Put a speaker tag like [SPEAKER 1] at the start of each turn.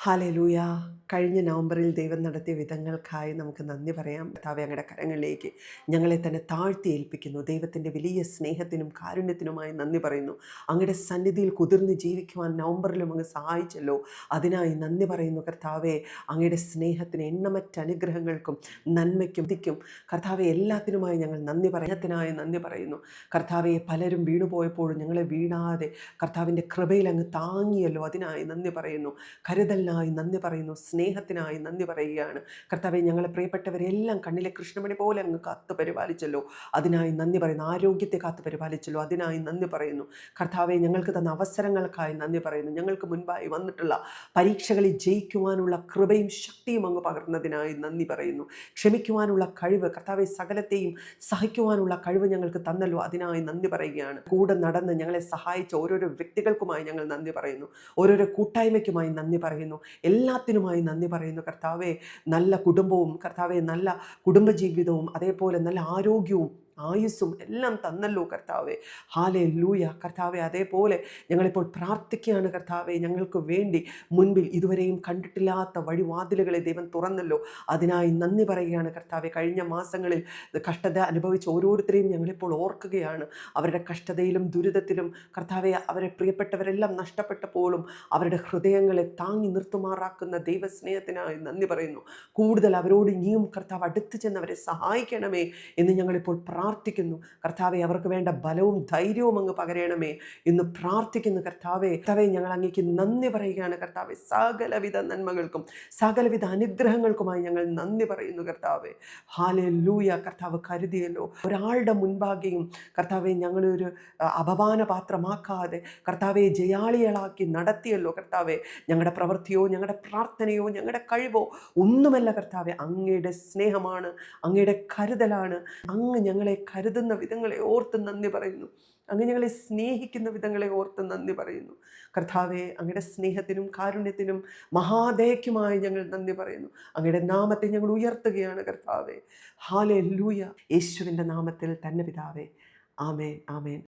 [SPEAKER 1] Hallelujah. കഴിഞ്ഞ നവംബറിൽ ദൈവം നടത്തിയ വിധങ്ങൾക്കായി നമുക്ക് നന്ദി പറയാം. കർത്താവേ, അങ്ങയുടെ കരങ്ങളിലേക്ക് ഞങ്ങളെ തന്നെ താഴ്ത്തി ഏൽപ്പിക്കുന്നു. ദൈവത്തിൻ്റെ വലിയ സ്നേഹത്തിനും കാരുണ്യത്തിനുമായി നന്ദി പറയുന്നു. അങ്ങയുടെ സന്നിധിയിൽ കുതിർന്ന് ജീവിക്കുവാൻ നവംബറിലും അങ്ങ് സഹായിച്ചല്ലോ. അതിനായി നന്ദി പറയുന്നു കർത്താവേ. അങ്ങയുടെ സ്നേഹത്തിന് എണ്ണമറ്റ അനുഗ്രഹങ്ങൾക്കും നന്മയ്ക്കും ദിക്കും കർത്താവെ എല്ലാത്തിനുമായി ഞങ്ങൾ നന്ദി പറയത്തിനായി നന്ദി പറയുന്നു. കർത്താവെ, പലരും വീണുപോയപ്പോഴും ഞങ്ങളെ വീണാതെ കർത്താവിൻ്റെ കൃപയിൽ അങ്ങ് താങ്ങിയല്ലോ. അതിനായി നന്ദി പറയുന്നു. കരുതലിനായി നന്ദി പറയുന്നു. സ്നേഹത്തിനായി നന്ദി പറയുകയാണ്. കർത്താവെ, ഞങ്ങളെ പ്രിയപ്പെട്ടവരെല്ലാം കണ്ണിലെ കൃഷ്ണമണി പോലെ അങ്ങ് കാത്തു പരിപാലിച്ചല്ലോ. അതിനായി നന്ദി പറയുന്നു. ആരോഗ്യത്തെ കാത്തു പരിപാലിച്ചല്ലോ. അതിനായി നന്ദി പറയുന്നു. കർത്താവെ, ഞങ്ങൾക്ക് തന്ന അവസരങ്ങൾക്കായി നന്ദി പറയുന്നു. ഞങ്ങൾക്ക് മുൻപായി വന്നിട്ടുള്ള പരീക്ഷകളിൽ ജയിക്കുവാനുള്ള കൃപയും ശക്തിയും അങ്ങ് പകർന്നതിനായി നന്ദി പറയുന്നു. ക്ഷമിക്കുവാനുള്ള കഴിവ് കർത്താവെ, സകലത്തെയും സഹിക്കുവാനുള്ള കഴിവ് ഞങ്ങൾക്ക് തന്നല്ലോ. അതിനായി നന്ദി പറയുകയാണ്. കൂടെ നടന്ന് ഞങ്ങളെ സഹായിച്ച ഓരോരോ വ്യക്തികൾക്കുമായി ഞങ്ങൾ നന്ദി പറയുന്നു. ഓരോരോ കൂട്ടായ്മയ്ക്കുമായി നന്ദി പറയുന്നു. എല്ലാത്തിനുമായി നന്ദി പറയുന്നു. കർത്താവെ, നല്ല കുടുംബവും കർത്താവെ, നല്ല കുടുംബജീവിതവും അതേപോലെ നല്ല ആരോഗ്യവും ആയുസ്സും എല്ലാം തന്നല്ലോ കർത്താവെ. ഹല്ലേലൂയ. കർത്താവെ, അതേപോലെ ഞങ്ങളിപ്പോൾ പ്രാർത്ഥിക്കുകയാണ് കർത്താവെ. ഞങ്ങൾക്ക് വേണ്ടി മുൻപിൽ ഇതുവരെയും കണ്ടിട്ടില്ലാത്ത വഴിവാതിലുകളെ ദൈവം തുറന്നല്ലോ. അതിനായി നന്ദി പറയുകയാണ് കർത്താവെ. കഴിഞ്ഞ മാസങ്ങളിൽ കഷ്ടത അനുഭവിച്ച ഓരോരുത്തരെയും ഞങ്ങളിപ്പോൾ ഓർക്കുകയാണ്. അവരുടെ കഷ്ടതയിലും ദുരിതത്തിലും കർത്താവെ, അവരെ പ്രിയപ്പെട്ടവരെല്ലാം നഷ്ടപ്പെട്ടപ്പോഴും അവരുടെ ഹൃദയങ്ങളെ താങ്ങി നിർത്തുമാറാക്കുന്ന ദൈവസ്നേഹത്തിനായി നന്ദി പറയുന്നു. കൂടുതൽ അവരോട് ഇനിയും കർത്താവ് അടുത്ത് ചെന്ന് അവരെ സഹായിക്കണമേ എന്ന് ഞങ്ങളിപ്പോൾ പ്രാർത്ഥിക്കുന്നു. കർത്താവെ, അവർക്ക് വേണ്ട ബലവും ധൈര്യവും അങ്ങ് പകരണമേ എന്ന് പ്രാർത്ഥിക്കുന്നു. കർത്താവെ, ഞങ്ങൾ അങ്ങേക്ക് നന്ദി പറയുകയാണ് കർത്താവെ. സകലവിധ നന്മകൾക്കും സകലവിധ അനുഗ്രഹങ്ങൾക്കുമായി ഞങ്ങൾ നന്ദി പറയുന്നു കർത്താവെ. ഹല്ലേലൂയ. കർത്താവ് കരുതിയല്ലോ. ഒരാളുടെ മുൻപാകെയും കർത്താവെ ഞങ്ങളെ ഒരു അപമാന പാത്രമാക്കാതെ കർത്താവെ ജയാളികളാക്കി നടത്തിയല്ലോ കർത്താവെ. ഞങ്ങളുടെ പ്രവൃത്തിയോ ഞങ്ങളുടെ പ്രാർത്ഥനയോ ഞങ്ങളുടെ കഴിവോ ഒന്നുമല്ല കർത്താവെ, അങ്ങയുടെ സ്നേഹമാണ്, അങ്ങയുടെ കരുതലാണ്. അങ്ങ് ഞങ്ങളെ കരുതുന്ന വിധങ്ങളെ ഓർത്ത് നന്ദി പറയുന്നു. അങ്ങ് ഞങ്ങളെ സ്നേഹിക്കുന്ന വിധങ്ങളെ ഓർത്ത് നന്ദി പറയുന്നു കർത്താവെ. അങ്ങയുടെ സ്നേഹത്തിനും കാരുണ്യത്തിനും മഹാദയക്കുമായി ഞങ്ങൾ നന്ദി പറയുന്നു. അങ്ങയുടെ നാമത്തെ ഞങ്ങൾ ഉയർത്തുകയാണ് കർത്താവെ. ഹല്ലേലൂയ. യേശുവിൻ്റെ നാമത്തിൽ തന്നെ പിതാവേ. ആമേൻ, ആമേൻ.